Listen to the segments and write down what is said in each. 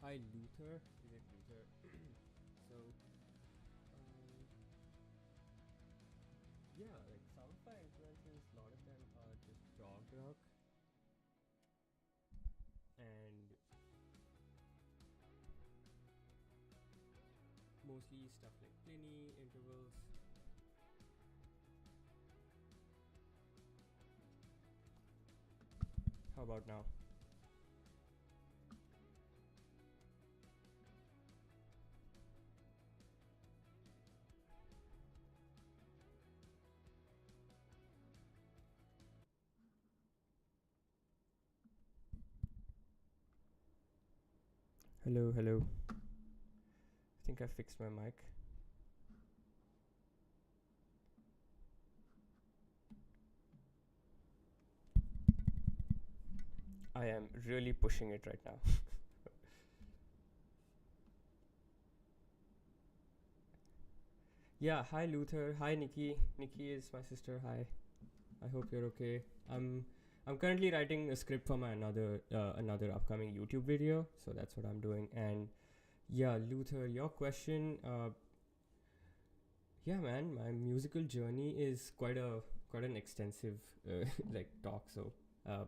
Hi, Luther. Is it Luther? So, yeah, like some of my influences, a lot of them are just prog rock and mostly stuff like Pliny, intervals. How about now? Hello, hello. I think I fixed my mic. I am really pushing it right now. Yeah, hi Luther. Hi Nikki. Nikki is my sister. Hi. I hope you're okay. I'm currently writing a script for my another upcoming YouTube video, so that's what I'm doing. And yeah, Luther, your question. Yeah, man, my musical journey is quite an extensive like talk. So, uh,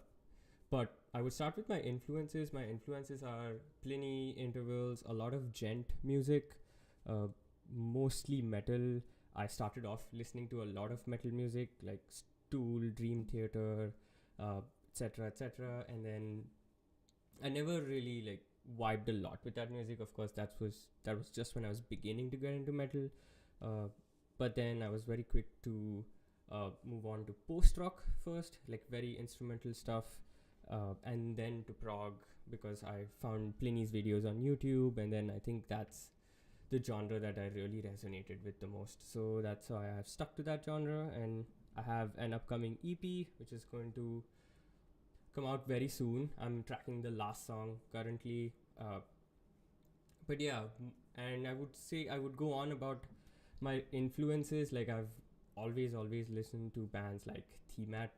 but I would start with my influences. My influences are Pliny, intervals, a lot of gent music, uh, mostly metal. I started off listening to a lot of metal music like Tool, Dream Theater, etc., etc. And then I never really like vibed a lot with that music. Of course, that was just when I was beginning to get into metal. Uh, but then I was very quick to move on to post rock first, like very instrumental stuff, and then to prog because I found Pliny's videos on YouTube, and then I think that's the genre that I really resonated with the most. So that's why I've stuck to that genre, and I have an upcoming EP which is going to come out very soon. I'm tracking the last song currently. But yeah, and I would say I would go on about my influences. Like I've always listened to bands like Themat,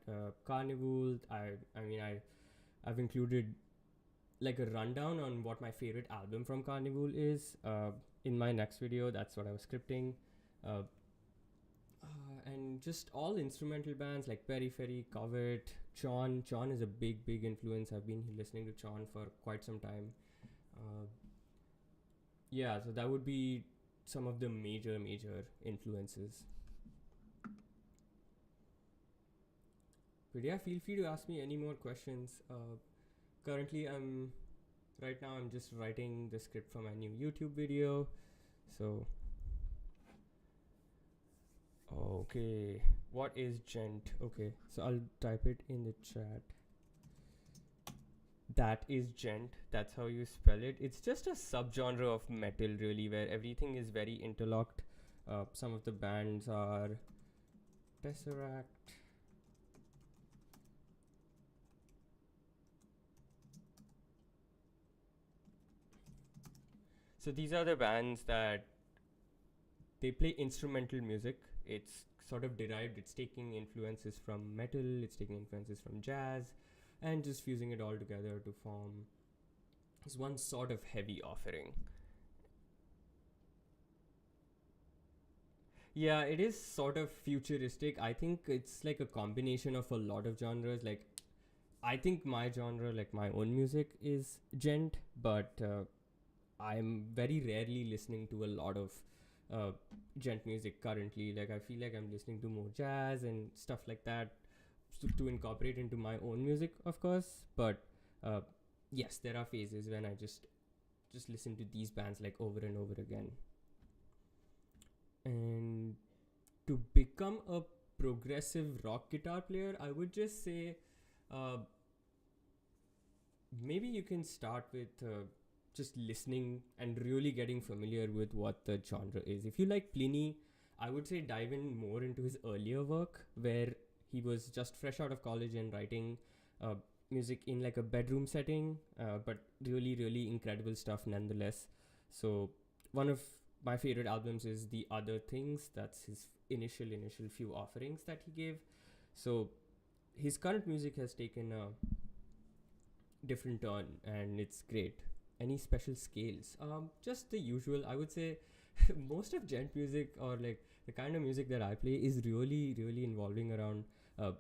Carnival. I've included like a rundown on what my favorite album from Carnival is in my next video. That's what I was scripting. Uh, and just all instrumental bands like Periphery, Covet, Chon. Chon is a big influence. I've been listening to Chon for quite some time. Uh, yeah, so that would be some of the major influences. But yeah, feel free to ask me any more questions. Currently, right now I'm just writing the script for my new YouTube video. So okay, what is gent? Okay, so I'll type it in the chat. That is gent. That's how you spell it. It's just a subgenre of metal, really, where everything is very interlocked. Some of the bands are Tesseract. So these are the bands that they play instrumental music. It's sort of derived. It's taking influences from metal. It's taking influences from jazz, and just fusing it all together to form is one sort of heavy offering. Yeah, it is sort of futuristic. I think it's like a combination of a lot of genres. Like, I think my genre, like my own music, is gent, but I'm very rarely listening to a lot of uh, gent music currently. Like, I feel like I'm listening to more jazz and stuff like that to incorporate into my own music, of course. But uh, yes, there are phases when I just listen to these bands like over and over again. And to become a progressive rock guitar player, I would just say uh, maybe you can start with just listening and really getting familiar with what the genre is. If you like Pliny, I would say dive in more into his earlier work where he was just fresh out of college and writing uh, music in like a bedroom setting, but really incredible stuff nonetheless. So one of my favorite albums is The Other Things. That's his initial few offerings that he gave. So his current music has taken a different turn and it's great. any special scales? Just the usual. I would say most of gent music, or like the kind of music that I play, is really really involving around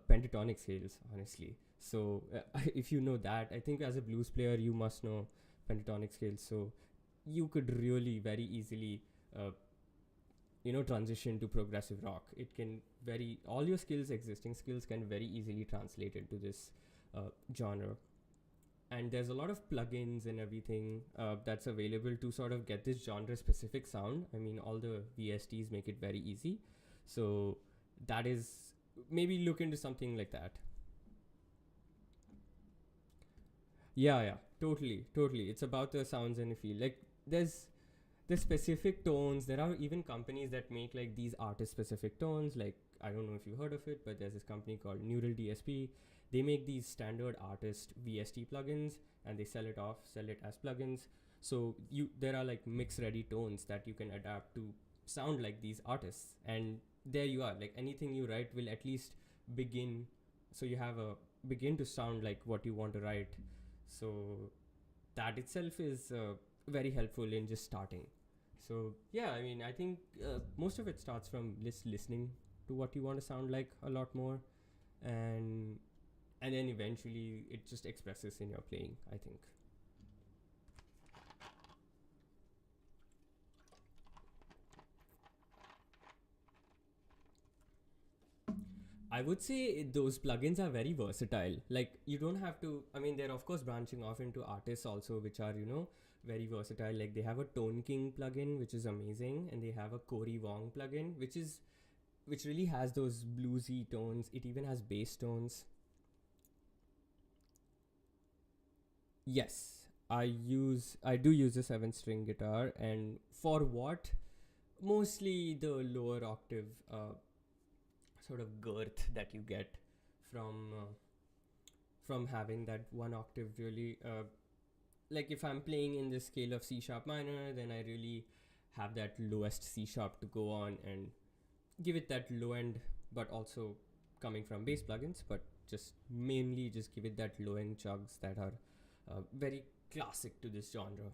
pentatonic scales. Honestly, so if you know that, I think as a blues player you must know pentatonic scales. So you could really very easily uh, transition to progressive rock. It can very all your skills, existing skills, can very easily translate into this genre. And there's a lot of plugins and everything that's available to sort of get this genre specific sound. I mean, all the VSTs make it very easy. So that is, maybe look into something like that. Yeah, totally. It's about the sounds and the feel. Like there's the specific tones. There are even companies that make like these artist specific tones. Like, I don't know if you heard of it, but there's this company called Neural DSP. They make these standard artist VST plugins, and they sell it as plugins. So there are like mix ready tones that you can adapt to sound like these artists, and there you are. Like anything you write will at least begin. So you have a begin to sound like what you want to write. So that itself is very helpful in just starting. So yeah, I mean, I think most of it starts from listening to what you want to sound like a lot more, and then eventually it just expresses in your playing, I think. I would say those plugins are very versatile. Like, you don't have to. I mean, they're of course branching off into artists also, which are very versatile. Like, they have a Tone King plugin, which is amazing, and they have a Cory Wong plugin, which really has those bluesy tones. It even has bass tones. Yes, I do use a 7 string guitar, and for what? Mostly the lower octave sort of girth that you get from having that one octave, really. Like, if I'm playing in the scale of C sharp minor, then I really have that lowest C sharp to go on and give it that low end, but also coming from bass plugins, but just mainly just give it that low end chugs that are very classic to this genre.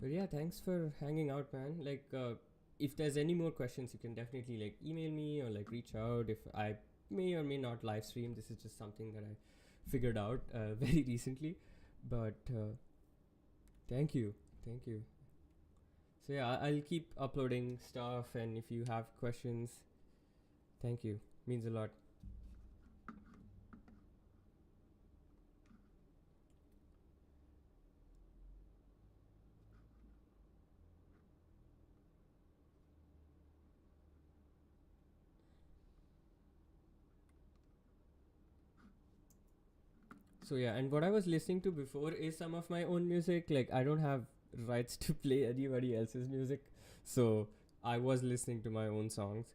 But yeah, thanks for hanging out, man. Like, if there's any more questions, you can definitely like email me or like reach out. If I may or may not live stream, this is just something that I figured out very recently. But thank you, thank you. So yeah, I'll keep uploading stuff, and if you have questions, thank you. Means a lot. So yeah, and what I was listening to before is some of my own music. Like, I don't have rights to play anybody else's music, so I was listening to my own songs.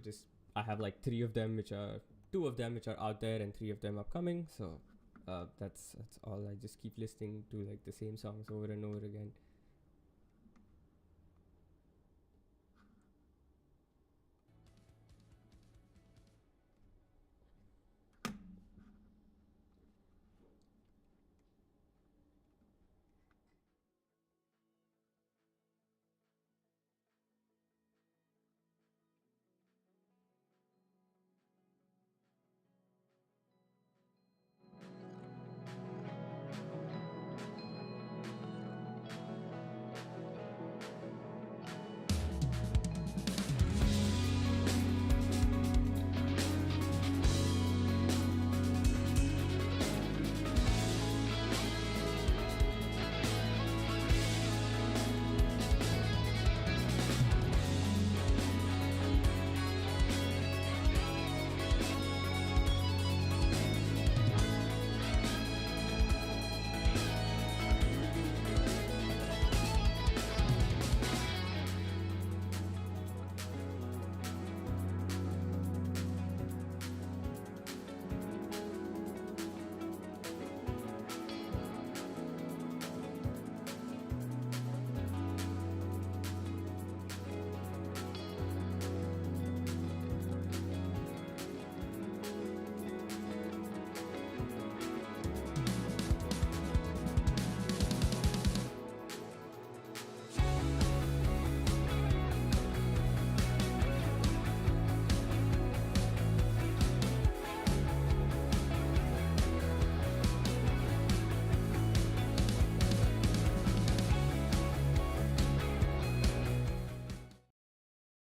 Just I have like three of them, which are two of them which are out there, and three of them upcoming. So that's all. I just keep listening to like the same songs over and over again.